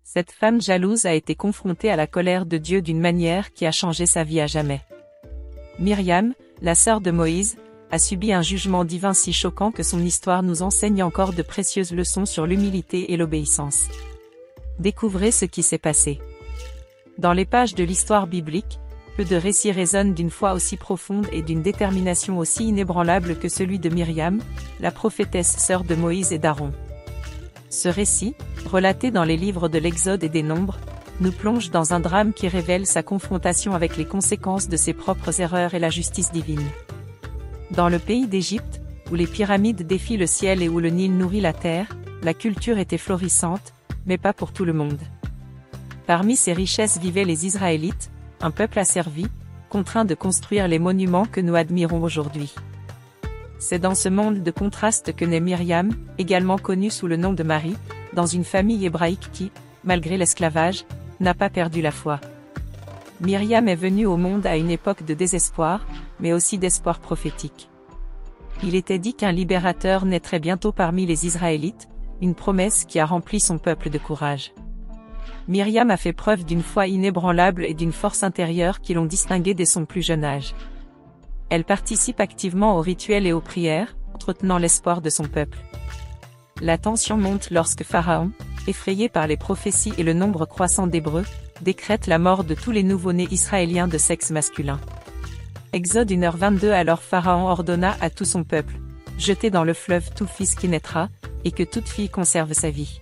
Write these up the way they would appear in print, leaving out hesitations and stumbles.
Cette femme jalouse a été confrontée à la colère de Dieu d'une manière qui a changé sa vie à jamais. Myriam, la sœur de Moïse, a subi un jugement divin si choquant que son histoire nous enseigne encore de précieuses leçons sur l'humilité et l'obéissance. Découvrez ce qui s'est passé. Dans les pages de l'histoire biblique, peu de récits résonnent d'une foi aussi profonde et d'une détermination aussi inébranlable que celui de Myriam, la prophétesse sœur de Moïse et d'Aaron. Ce récit, relaté dans les livres de l'Exode et des Nombres, nous plonge dans un drame qui révèle sa confrontation avec les conséquences de ses propres erreurs et la justice divine. Dans le pays d'Égypte, où les pyramides défient le ciel et où le Nil nourrit la terre, la culture était florissante, mais pas pour tout le monde. Parmi ces richesses vivaient les Israélites, un peuple asservi, contraint de construire les monuments que nous admirons aujourd'hui. C'est dans ce monde de contraste que naît Myriam, également connue sous le nom de Marie, dans une famille hébraïque qui, malgré l'esclavage, n'a pas perdu la foi. Myriam est venue au monde à une époque de désespoir, mais aussi d'espoir prophétique. Il était dit qu'un libérateur naîtrait bientôt parmi les Israélites, une promesse qui a rempli son peuple de courage. Myriam a fait preuve d'une foi inébranlable et d'une force intérieure qui l'ont distinguée dès son plus jeune âge. Elle participe activement aux rituels et aux prières, entretenant l'espoir de son peuple. La tension monte lorsque Pharaon, effrayé par les prophéties et le nombre croissant d'Hébreux, décrète la mort de tous les nouveau-nés israéliens de sexe masculin. Exode 1h22. Alors Pharaon ordonna à tout son peuple, « Jetez dans le fleuve tout fils qui naîtra, et que toute fille conserve sa vie. »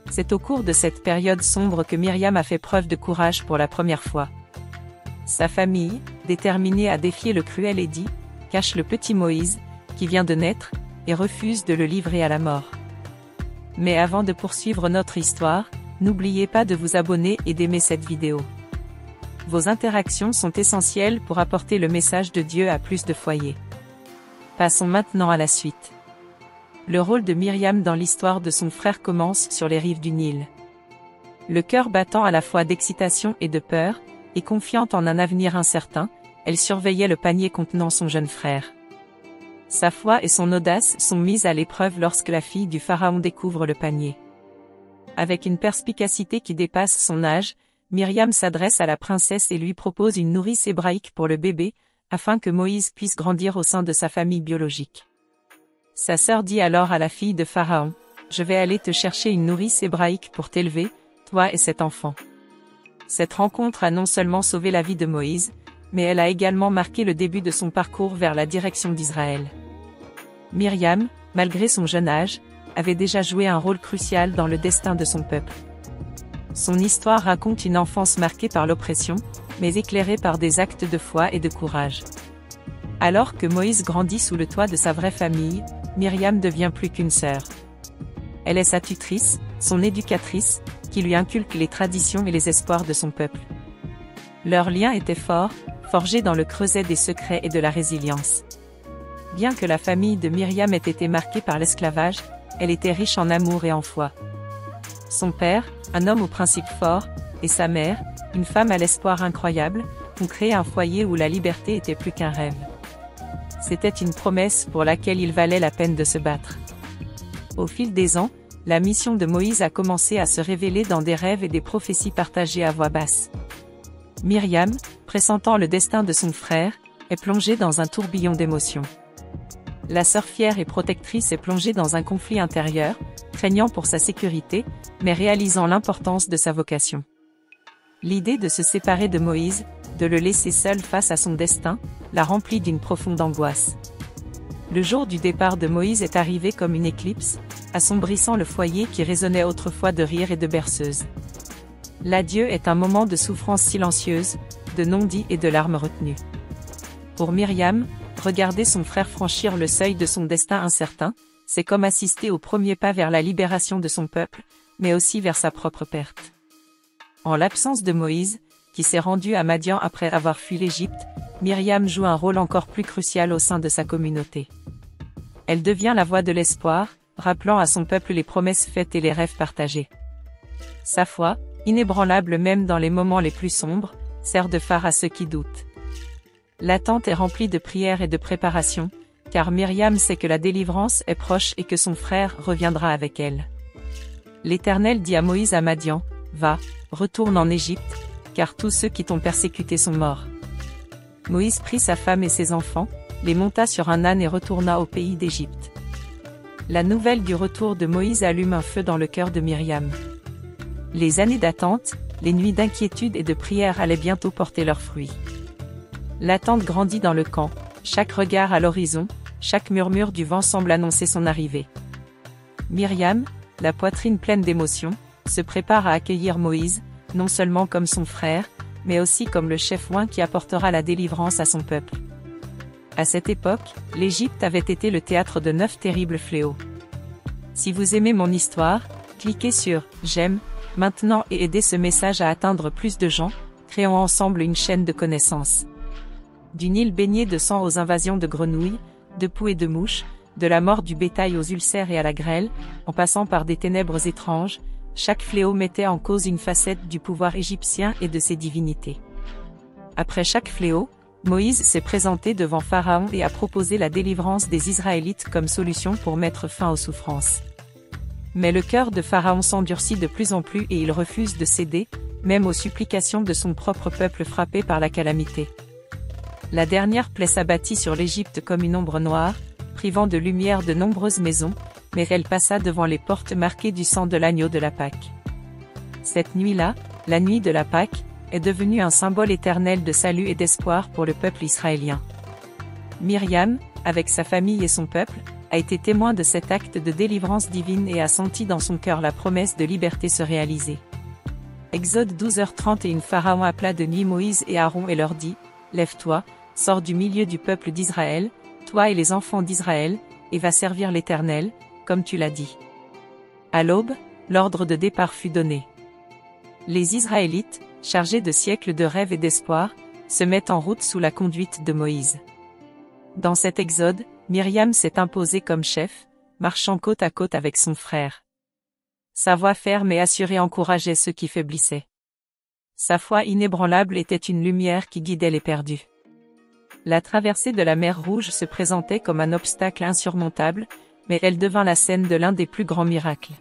C'est au cours de cette période sombre que Myriam a fait preuve de courage pour la première fois. Sa famille, déterminée à défier le cruel édit, cache le petit Moïse, qui vient de naître, et refuse de le livrer à la mort. Mais avant de poursuivre notre histoire, n'oubliez pas de vous abonner et d'aimer cette vidéo. Vos interactions sont essentielles pour apporter le message de Dieu à plus de foyers. Passons maintenant à la suite. Le rôle de Myriam dans l'histoire de son frère commence sur les rives du Nil. Le cœur battant à la fois d'excitation et de peur, et confiante en un avenir incertain, elle surveillait le panier contenant son jeune frère. Sa foi et son audace sont mises à l'épreuve lorsque la fille du pharaon découvre le panier. Avec une perspicacité qui dépasse son âge, Myriam s'adresse à la princesse et lui propose une nourrice hébraïque pour le bébé, afin que Moïse puisse grandir au sein de sa famille biologique. Sa sœur dit alors à la fille de Pharaon, « Je vais aller te chercher une nourrice hébraïque pour t'élever, toi et cet enfant. » Cette rencontre a non seulement sauvé la vie de Moïse, mais elle a également marqué le début de son parcours vers la direction d'Israël. Myriam, malgré son jeune âge, avait déjà joué un rôle crucial dans le destin de son peuple. Son histoire raconte une enfance marquée par l'oppression, mais éclairée par des actes de foi et de courage. Alors que Moïse grandit sous le toit de sa vraie famille, Myriam devient plus qu'une sœur. Elle est sa tutrice, son éducatrice, qui lui inculque les traditions et les espoirs de son peuple. Leur lien était fort, forgé dans le creuset des secrets et de la résilience. Bien que la famille de Myriam ait été marquée par l'esclavage, elle était riche en amour et en foi. Son père, un homme aux principes forts, et sa mère, une femme à l'espoir incroyable, ont créé un foyer où la liberté était plus qu'un rêve. C'était une promesse pour laquelle il valait la peine de se battre. Au fil des ans, la mission de Moïse a commencé à se révéler dans des rêves et des prophéties partagées à voix basse. Myriam, pressentant le destin de son frère, est plongée dans un tourbillon d'émotions. La sœur fière et protectrice est plongée dans un conflit intérieur, craignant pour sa sécurité, mais réalisant l'importance de sa vocation. L'idée de se séparer de Moïse, de le laisser seul face à son destin, la remplit d'une profonde angoisse. Le jour du départ de Moïse est arrivé comme une éclipse, assombrissant le foyer qui résonnait autrefois de rires et de berceuses. L'adieu est un moment de souffrance silencieuse, de non-dits et de larmes retenues. Pour Myriam, regarder son frère franchir le seuil de son destin incertain, c'est comme assister au premier pas vers la libération de son peuple, mais aussi vers sa propre perte. En l'absence de Moïse, qui s'est rendu à Madian après avoir fui l'Égypte, Myriam joue un rôle encore plus crucial au sein de sa communauté. Elle devient la voix de l'espoir, rappelant à son peuple les promesses faites et les rêves partagés. Sa foi, inébranlable même dans les moments les plus sombres, sert de phare à ceux qui doutent. L'attente est remplie de prières et de préparations, car Myriam sait que la délivrance est proche et que son frère reviendra avec elle. L'Éternel dit à Moïse à Madian, Va, retourne en Égypte, car tous ceux qui t'ont persécuté sont morts. Moïse prit sa femme et ses enfants, les monta sur un âne et retourna au pays d'Égypte. La nouvelle du retour de Moïse allume un feu dans le cœur de Myriam. Les années d'attente, les nuits d'inquiétude et de prière allaient bientôt porter leurs fruits. L'attente grandit dans le camp, chaque regard à l'horizon, chaque murmure du vent semble annoncer son arrivée. Myriam, la poitrine pleine d'émotion, se prépare à accueillir Moïse, non seulement comme son frère, mais aussi comme le chef oint qui apportera la délivrance à son peuple. À cette époque, l'Égypte avait été le théâtre de 9 terribles fléaux. Si vous aimez mon histoire, cliquez sur « J'aime » maintenant et aidez ce message à atteindre plus de gens, créons ensemble une chaîne de connaissances. Du Nil baigné de sang aux invasions de grenouilles, de poux et de mouches, de la mort du bétail aux ulcères et à la grêle, en passant par des ténèbres étranges, chaque fléau mettait en cause une facette du pouvoir égyptien et de ses divinités. Après chaque fléau, Moïse s'est présenté devant Pharaon et a proposé la délivrance des Israélites comme solution pour mettre fin aux souffrances. Mais le cœur de Pharaon s'endurcit de plus en plus et il refuse de céder, même aux supplications de son propre peuple frappé par la calamité. La dernière plaie s'abattit sur l'Égypte comme une ombre noire, privant de lumière de nombreuses maisons, mais elle passa devant les portes marquées du sang de l'agneau de la Pâque. Cette nuit-là, la nuit de la Pâque, est devenue un symbole éternel de salut et d'espoir pour le peuple israélien. Myriam, avec sa famille et son peuple, a été témoin de cet acte de délivrance divine et a senti dans son cœur la promesse de liberté se réaliser. Exode 12h31 Pharaon appela de nuit Moïse et Aaron et leur dit, « Lève-toi, sors du milieu du peuple d'Israël, toi et les enfants d'Israël, et va servir l'Éternel, comme tu l'as dit. » À l'aube, l'ordre de départ fut donné. Les Israélites, chargés de siècles de rêves et d'espoir, se mettent en route sous la conduite de Moïse. Dans cet exode, Myriam s'est imposée comme chef, marchant côte à côte avec son frère. Sa voix ferme et assurée encourageait ceux qui faiblissaient. Sa foi inébranlable était une lumière qui guidait les perdus. La traversée de la mer Rouge se présentait comme un obstacle insurmontable, mais elle devint la scène de l'un des plus grands miracles.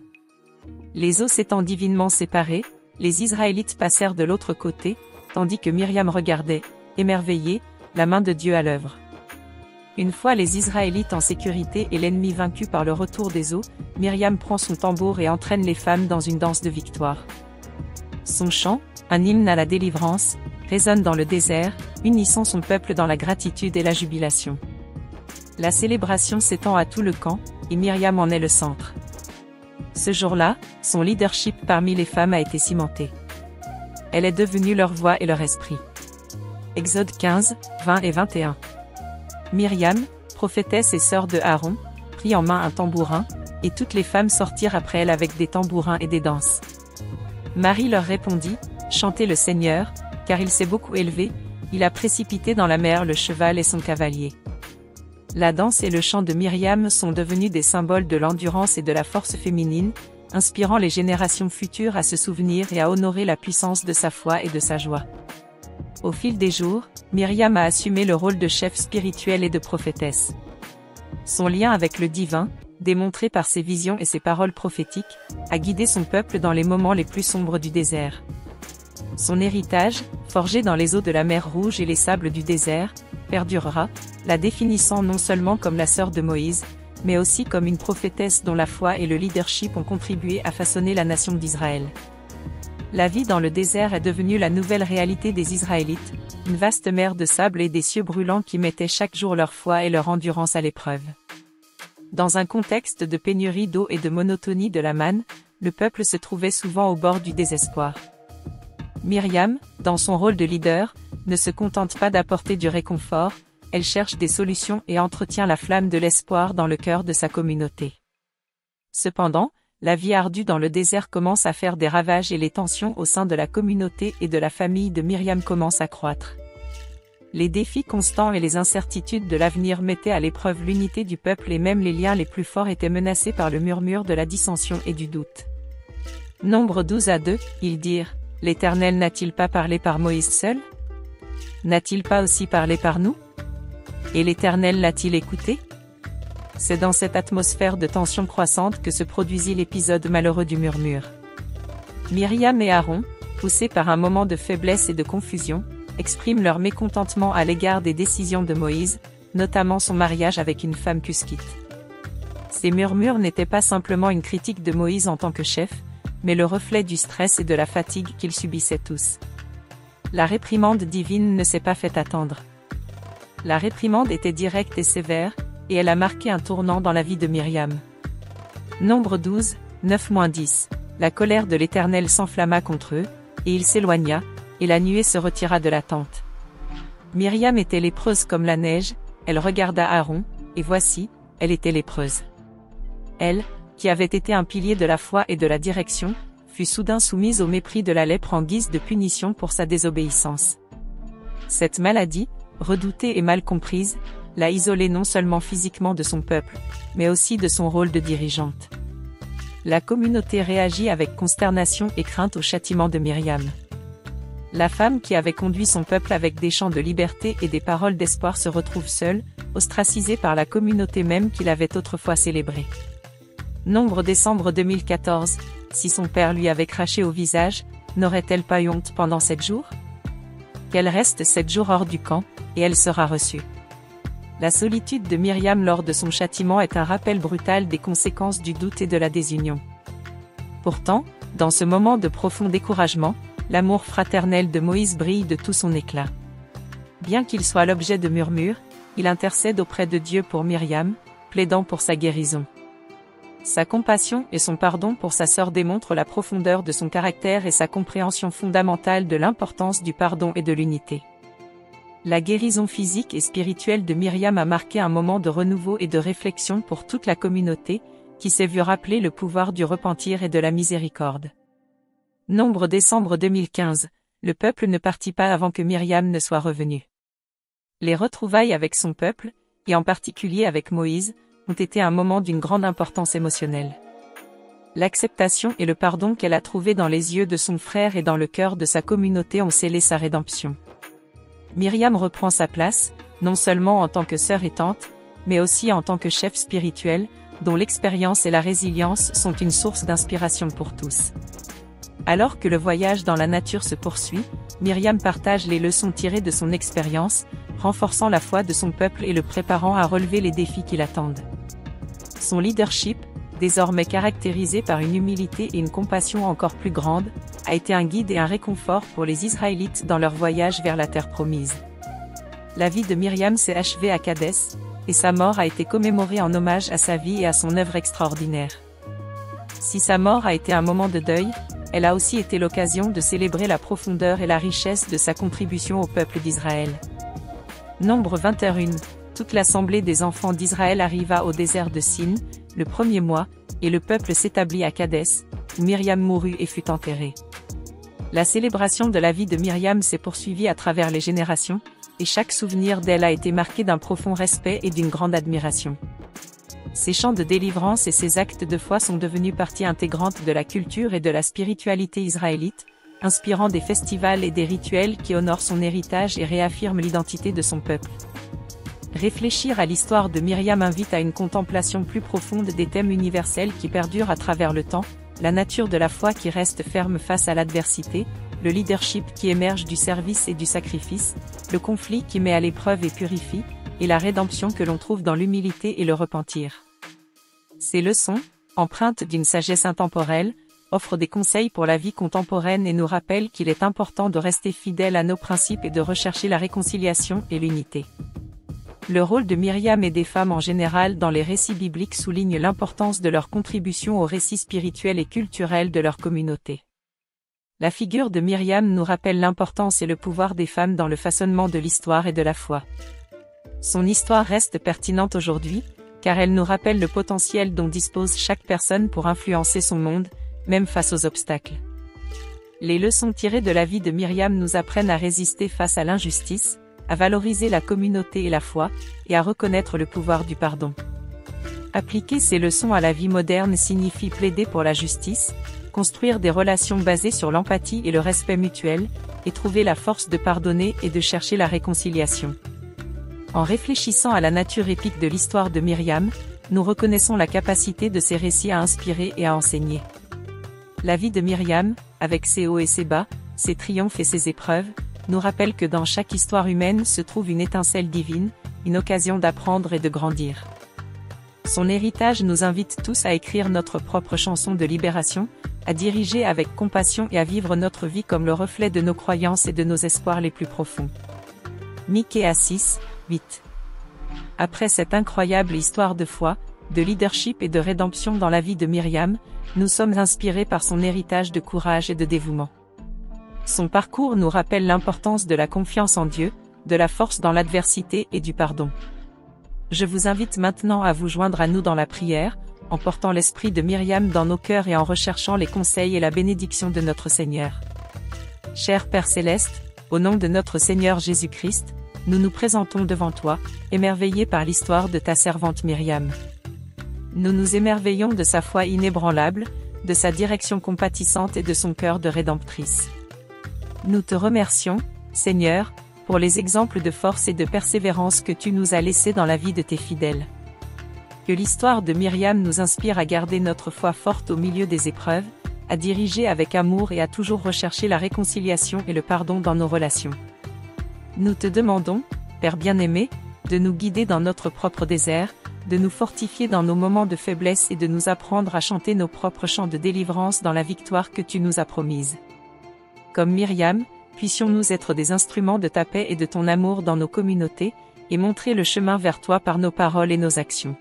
Les eaux s'étant divinement séparées, les Israélites passèrent de l'autre côté, tandis que Myriam regardait, émerveillée, la main de Dieu à l'œuvre. Une fois les Israélites en sécurité et l'ennemi vaincu par le retour des eaux, Myriam prend son tambour et entraîne les femmes dans une danse de victoire. Son chant, un hymne à la délivrance, résonne dans le désert, unissant son peuple dans la gratitude et la jubilation. La célébration s'étend à tout le camp, et Myriam en est le centre. Ce jour-là, son leadership parmi les femmes a été cimenté. Elle est devenue leur voix et leur esprit. Exode 15, 20 et 21. Myriam, prophétesse et sœur de Aaron, prit en main un tambourin, et toutes les femmes sortirent après elle avec des tambourins et des danses. Marie leur répondit, « Chantez le Seigneur, car il s'est beaucoup élevé, il a précipité dans la mer le cheval et son cavalier. » La danse et le chant de Myriam sont devenus des symboles de l'endurance et de la force féminine, inspirant les générations futures à se souvenir et à honorer la puissance de sa foi et de sa joie. Au fil des jours, Myriam a assumé le rôle de chef spirituel et de prophétesse. Son lien avec le divin, démontré par ses visions et ses paroles prophétiques, a guidé son peuple dans les moments les plus sombres du désert. Son héritage, forgé dans les eaux de la mer Rouge et les sables du désert, perdurera, la définissant non seulement comme la sœur de Moïse, mais aussi comme une prophétesse dont la foi et le leadership ont contribué à façonner la nation d'Israël. La vie dans le désert est devenue la nouvelle réalité des Israélites, une vaste mer de sable et des cieux brûlants qui mettaient chaque jour leur foi et leur endurance à l'épreuve. Dans un contexte de pénurie d'eau et de monotonie de la manne, le peuple se trouvait souvent au bord du désespoir. Myriam, dans son rôle de leader, ne se contente pas d'apporter du réconfort, elle cherche des solutions et entretient la flamme de l'espoir dans le cœur de sa communauté. Cependant, la vie ardue dans le désert commence à faire des ravages et les tensions au sein de la communauté et de la famille de Myriam commencent à croître. Les défis constants et les incertitudes de l'avenir mettaient à l'épreuve l'unité du peuple et même les liens les plus forts étaient menacés par le murmure de la dissension et du doute. Nombre 12-2, ils dirent, « L'Éternel n'a-t-il pas parlé par Moïse seul? N'a-t-il pas aussi parlé par nous? Et l'Éternel l'a-t-il écouté ?» C'est dans cette atmosphère de tension croissante que se produisit l'épisode malheureux du murmure. Myriam et Aaron, poussés par un moment de faiblesse et de confusion, expriment leur mécontentement à l'égard des décisions de Moïse, notamment son mariage avec une femme cuskite. Ces murmures n'étaient pas simplement une critique de Moïse en tant que chef, mais le reflet du stress et de la fatigue qu'ils subissaient tous. La réprimande divine ne s'est pas fait attendre. La réprimande était directe et sévère, et elle a marqué un tournant dans la vie de Myriam. Nombre 12, 9-10. La colère de l'Éternel s'enflamma contre eux, et il s'éloigna, et la nuée se retira de la tente. Myriam était lépreuse comme la neige, elle regarda Aaron, et voici, elle était lépreuse. Elle, qui avait été un pilier de la foi et de la direction, fut soudain soumise au mépris de la lèpre en guise de punition pour sa désobéissance. Cette maladie, redoutée et mal comprise, l'a isolée non seulement physiquement de son peuple, mais aussi de son rôle de dirigeante. La communauté réagit avec consternation et crainte au châtiment de Myriam. La femme qui avait conduit son peuple avec des chants de liberté et des paroles d'espoir se retrouve seule, ostracisée par la communauté même qui l'avait autrefois célébrée. Nombre décembre 2014, si son père lui avait craché au visage, n'aurait-elle pas eu honte pendant 7 jours? Qu'elle reste 7 jours hors du camp, et elle sera reçue. La solitude de Myriam lors de son châtiment est un rappel brutal des conséquences du doute et de la désunion. Pourtant, dans ce moment de profond découragement, l'amour fraternel de Moïse brille de tout son éclat. Bien qu'il soit l'objet de murmures, il intercède auprès de Dieu pour Myriam, plaidant pour sa guérison. Sa compassion et son pardon pour sa sœur démontrent la profondeur de son caractère et sa compréhension fondamentale de l'importance du pardon et de l'unité. La guérison physique et spirituelle de Myriam a marqué un moment de renouveau et de réflexion pour toute la communauté, qui s'est vue rappeler le pouvoir du repentir et de la miséricorde. Nombre décembre 2015, le peuple ne partit pas avant que Myriam ne soit revenue. Les retrouvailles avec son peuple, et en particulier avec Moïse, ont été un moment d'une grande importance émotionnelle. L'acceptation et le pardon qu'elle a trouvé dans les yeux de son frère et dans le cœur de sa communauté ont scellé sa rédemption. Myriam reprend sa place, non seulement en tant que sœur et tante, mais aussi en tant que chef spirituel, dont l'expérience et la résilience sont une source d'inspiration pour tous. Alors que le voyage dans la nature se poursuit, Myriam partage les leçons tirées de son expérience, renforçant la foi de son peuple et le préparant à relever les défis qui l'attendent. Son leadership, désormais caractérisé par une humilité et une compassion encore plus grande, a été un guide et un réconfort pour les Israélites dans leur voyage vers la terre promise. La vie de Myriam s'est achevée à Kadès, et sa mort a été commémorée en hommage à sa vie et à son œuvre extraordinaire. Si sa mort a été un moment de deuil, elle a aussi été l'occasion de célébrer la profondeur et la richesse de sa contribution au peuple d'Israël. Nombre 21. Toute l'assemblée des enfants d'Israël arriva au désert de Sin, le premier mois, et le peuple s'établit à Kadès, où Myriam mourut et fut enterrée. La célébration de la vie de Myriam s'est poursuivie à travers les générations, et chaque souvenir d'elle a été marqué d'un profond respect et d'une grande admiration. Ses chants de délivrance et ses actes de foi sont devenus partie intégrante de la culture et de la spiritualité israélite, inspirant des festivals et des rituels qui honorent son héritage et réaffirment l'identité de son peuple. Réfléchir à l'histoire de Myriam invite à une contemplation plus profonde des thèmes universels qui perdurent à travers le temps, la nature de la foi qui reste ferme face à l'adversité, le leadership qui émerge du service et du sacrifice, le conflit qui met à l'épreuve et purifie, et la rédemption que l'on trouve dans l'humilité et le repentir. Ces leçons, empreintes d'une sagesse intemporelle, offrent des conseils pour la vie contemporaine et nous rappellent qu'il est important de rester fidèle à nos principes et de rechercher la réconciliation et l'unité. Le rôle de Myriam et des femmes en général dans les récits bibliques souligne l'importance de leur contribution au récit spirituel et culturel de leur communauté. La figure de Myriam nous rappelle l'importance et le pouvoir des femmes dans le façonnement de l'histoire et de la foi. Son histoire reste pertinente aujourd'hui, car elle nous rappelle le potentiel dont dispose chaque personne pour influencer son monde, même face aux obstacles. Les leçons tirées de la vie de Myriam nous apprennent à résister face à l'injustice, à valoriser la communauté et la foi, et à reconnaître le pouvoir du pardon. Appliquer ces leçons à la vie moderne signifie plaider pour la justice, construire des relations basées sur l'empathie et le respect mutuel, et trouver la force de pardonner et de chercher la réconciliation. En réfléchissant à la nature épique de l'histoire de Myriam, nous reconnaissons la capacité de ces récits à inspirer et à enseigner. La vie de Myriam, avec ses hauts et ses bas, ses triomphes et ses épreuves, nous rappelle que dans chaque histoire humaine se trouve une étincelle divine, une occasion d'apprendre et de grandir. Son héritage nous invite tous à écrire notre propre chanson de libération, à diriger avec compassion et à vivre notre vie comme le reflet de nos croyances et de nos espoirs les plus profonds. Michée 6, 8. Après cette incroyable histoire de foi, de leadership et de rédemption dans la vie de Myriam, nous sommes inspirés par son héritage de courage et de dévouement. Son parcours nous rappelle l'importance de la confiance en Dieu, de la force dans l'adversité et du pardon. Je vous invite maintenant à vous joindre à nous dans la prière, en portant l'esprit de Myriam dans nos cœurs et en recherchant les conseils et la bénédiction de notre Seigneur. Cher Père Céleste, au nom de notre Seigneur Jésus-Christ, nous nous présentons devant toi, émerveillés par l'histoire de ta servante Myriam. Nous nous émerveillons de sa foi inébranlable, de sa direction compatissante et de son cœur de rédemptrice. Nous te remercions, Seigneur, pour les exemples de force et de persévérance que tu nous as laissés dans la vie de tes fidèles. Que l'histoire de Myriam nous inspire à garder notre foi forte au milieu des épreuves, à diriger avec amour et à toujours rechercher la réconciliation et le pardon dans nos relations. Nous te demandons, Père bien-aimé, de nous guider dans notre propre désert, de nous fortifier dans nos moments de faiblesse et de nous apprendre à chanter nos propres chants de délivrance dans la victoire que tu nous as promise. Comme Myriam, puissions-nous être des instruments de ta paix et de ton amour dans nos communautés, et montrer le chemin vers toi par nos paroles et nos actions.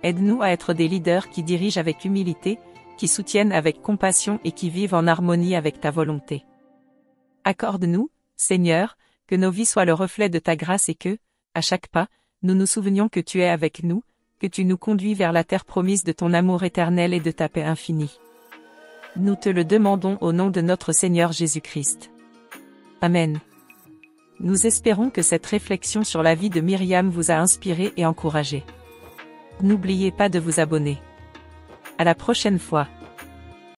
Aide-nous à être des leaders qui dirigent avec humilité, qui soutiennent avec compassion et qui vivent en harmonie avec ta volonté. Accorde-nous, Seigneur, que nos vies soient le reflet de ta grâce et que, à chaque pas, nous nous souvenions que tu es avec nous, que tu nous conduis vers la terre promise de ton amour éternel et de ta paix infinie. Nous te le demandons au nom de notre Seigneur Jésus-Christ. Amen. Nous espérons que cette réflexion sur la vie de Myriam vous a inspiré et encouragé. N'oubliez pas de vous abonner. À la prochaine fois.